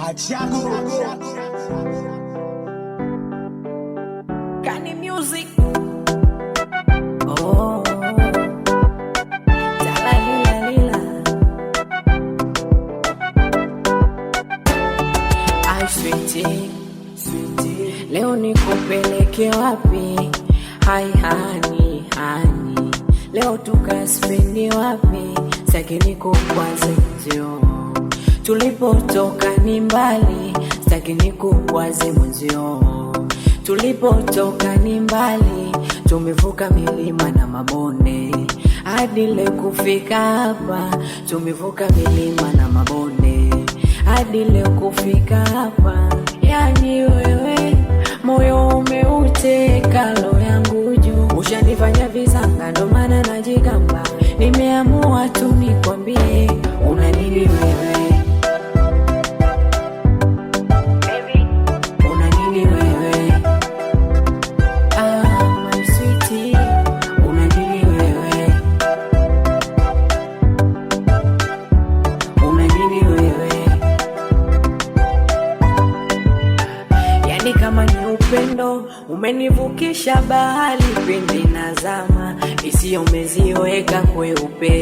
Achago Kani Music. Oh, Talalila. Ay, sweetie, leo nikupeleke wapi? Hai hani, leo tukaspendi wapi? Sitaki nikukwaze mwenzio, tulipotoka ni mbali. Sitaki nikukwaze mwenzio, tulipotoka ni mbali. Tumevuka milima na mabonde hadi leo kufika hapa. Tumevuka milima na mabonde hadi leo kufika hapa. Yani wewe moyo umeuteka, roho yangu juu ushanifanya visanga, ndo maana najigamba. Nimeamua tu nikwambie, una nini wewe? Una nini wewe? My sweetie, una nini wewe? Una nini wewe? Yani kama ni upendo umenivukisha bahari, pindi nazama isiyo umeziweka kweupe.